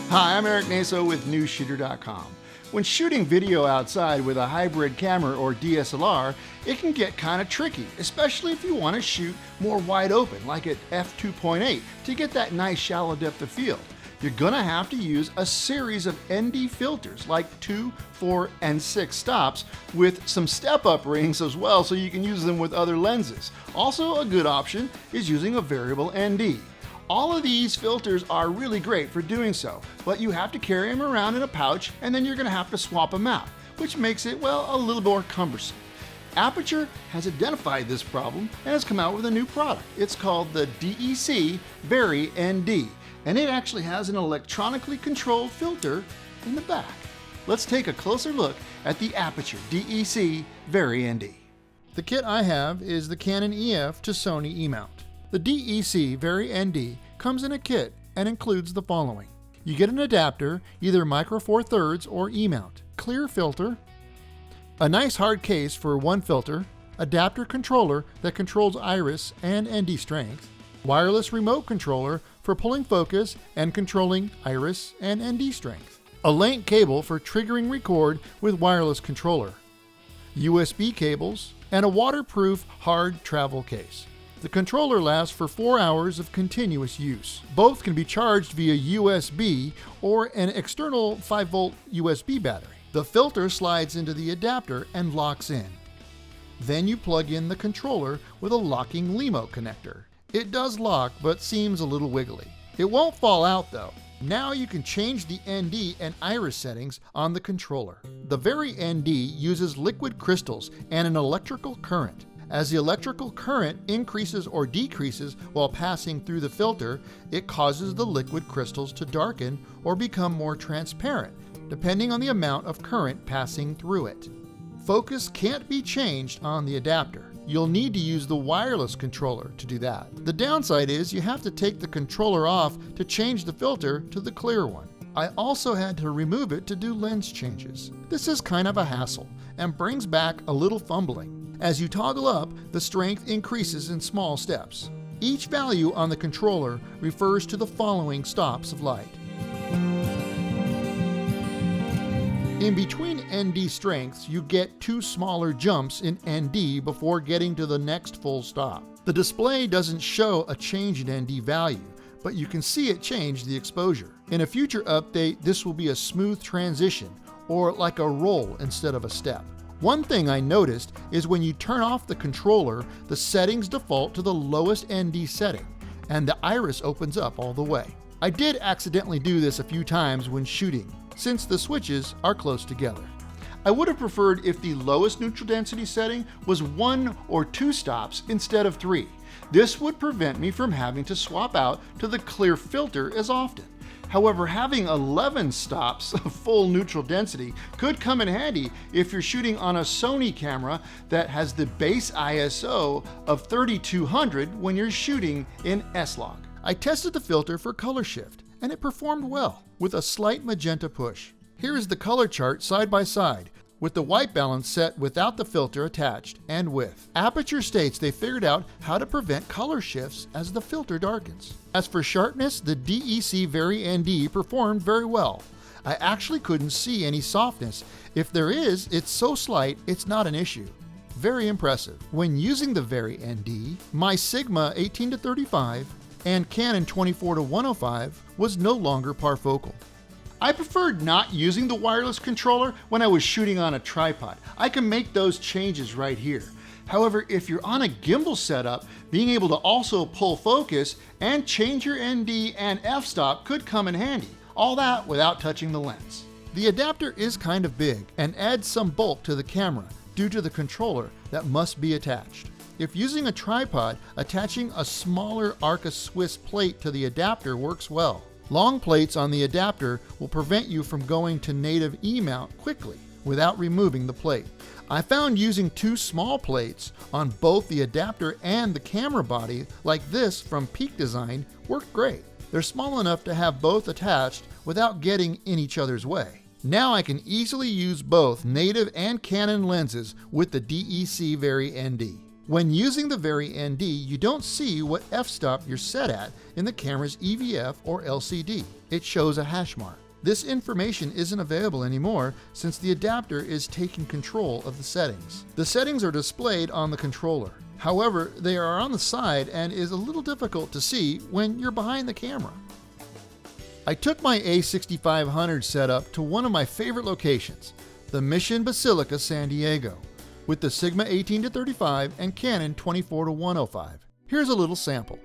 Hi, I'm Eric Naso with Newsshooter.com. When shooting video outside with a hybrid camera or DSLR, it can get kind of tricky, especially if you want to shoot more wide open, like at f2.8, to get that nice shallow depth of field. You're gonna have to use a series of ND filters, like 2, 4, and 6 stops, with some step-up rings as well, so you can use them with other lenses. Also, a good option is using a variable ND. All of these filters are really great for doing so, but you have to carry them around in a pouch and then you're going to have to swap them out, which makes it, well, a little more cumbersome. Aputure has identified this problem and has come out with a new product. It's called the DEC Vari-ND, and it actually has an electronically controlled filter in the back. Let's take a closer look at the Aputure DEC Vari-ND. The kit I have is the Canon EF to Sony E-mount. The DEC Vari-ND comes in a kit and includes the following. You get an adapter, either micro four thirds or E-mount, clear filter, a nice hard case for one filter, adapter controller that controls iris and ND strength, wireless remote controller for pulling focus and controlling iris and ND strength, a link cable for triggering record with wireless controller, USB cables, and a waterproof hard travel case. The controller lasts for 4 hours of continuous use. Both can be charged via USB or an external 5-volt USB battery. The filter slides into the adapter and locks in. Then you plug in the controller with a locking LEMO connector. It does lock, but seems a little wiggly. It won't fall out though. Now you can change the ND and iris settings on the controller. The Vari-ND uses liquid crystals and an electrical current. As the electrical current increases or decreases while passing through the filter, it causes the liquid crystals to darken or become more transparent, depending on the amount of current passing through it. Focus can't be changed on the adapter. You'll need to use the wireless controller to do that. The downside is you have to take the controller off to change the filter to the clear one. I also had to remove it to do lens changes. This is kind of a hassle and brings back a little fumbling. As you toggle up, the strength increases in small steps. Each value on the controller refers to the following stops of light. In between ND strengths, you get 2 smaller jumps in ND before getting to the next full stop. The display doesn't show a change in ND value, but you can see it change the exposure. In a future update, this will be a smooth transition, or like a roll instead of a step. One thing I noticed is when you turn off the controller, the settings default to the lowest ND setting, and the iris opens up all the way. I did accidentally do this a few times when shooting, since the switches are close together. I would have preferred if the lowest neutral density setting was 1 or 2 stops instead of 3. This would prevent me from having to swap out to the clear filter as often. However, having 11 stops of full neutral density could come in handy if you're shooting on a Sony camera that has the base ISO of 3200 when you're shooting in S-Log. I tested the filter for color shift, and it performed well with a slight magenta push. Here is the color chart side by side, with the white balance set without the filter attached and with. Aputure states they figured out how to prevent color shifts as the filter darkens. As for sharpness, the DEC Vari-ND performed very well. I actually couldn't see any softness. If there is, it's so slight it's not an issue. Very impressive. When using the Vari-ND, my Sigma 18-35 and Canon 24-105 was no longer parfocal. I preferred not using the wireless controller when I was shooting on a tripod. I can make those changes right here. However, if you're on a gimbal setup, being able to also pull focus and change your ND and f-stop could come in handy. All that without touching the lens. The adapter is kind of big and adds some bulk to the camera due to the controller that must be attached. If using a tripod, attaching a smaller Arca Swiss plate to the adapter works well. Long plates on the adapter will prevent you from going to native E-mount quickly without removing the plate. I found using 2 small plates on both the adapter and the camera body, like this from Peak Design, worked great. They're small enough to have both attached without getting in each other's way. Now I can easily use both native and Canon lenses with the DEC Vari-ND. When using the Vari-ND, you don't see what f-stop you're set at in the camera's EVF or LCD. It shows a hash mark. This information isn't available anymore since the adapter is taking control of the settings. The settings are displayed on the controller. However, they are on the side and is a little difficult to see when you're behind the camera. I took my A6500 setup to one of my favorite locations, the Mission Basilica, San Diego, with the Sigma 18-35 and Canon 24-105. Here's a little sample.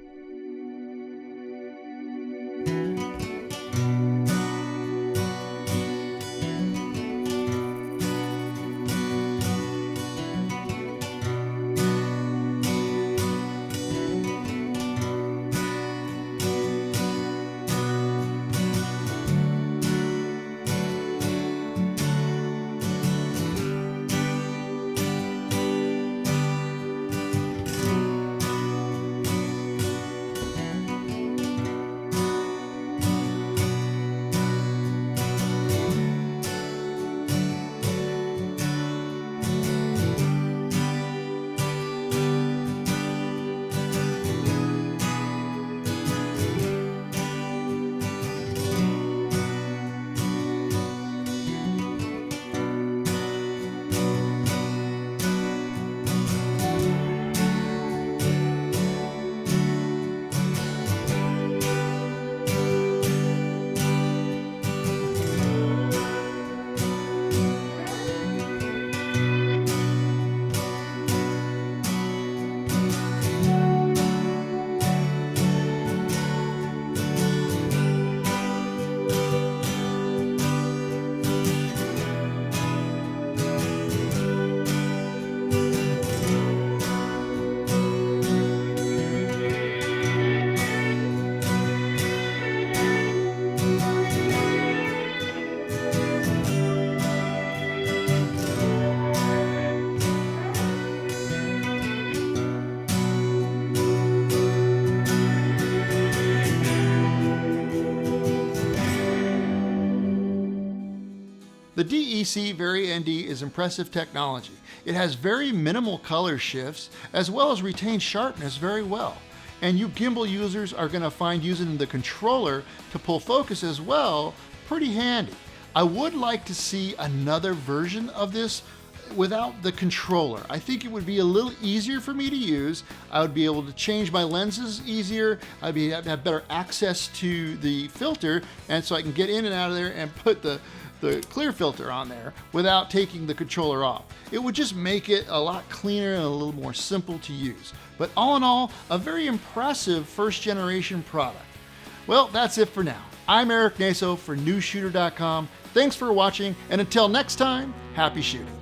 The DEC Vari-ND is impressive technology. It has very minimal color shifts as well as retains sharpness very well. And you gimbal users are going to find using the controller to pull focus as well pretty handy. I would like to see another version of this without the controller. I think it would be a little easier for me to use. I would be able to change my lenses easier. I'd have better access to the filter, and so I can get in and out of there and put the clear filter on there without taking the controller off. It would just make it a lot cleaner and a little more simple to use. But all in all, a very impressive first generation product. Well, that's it for now. I'm Eric Naso for Newsshooter.com. Thanks for watching, and until next time, happy shooting.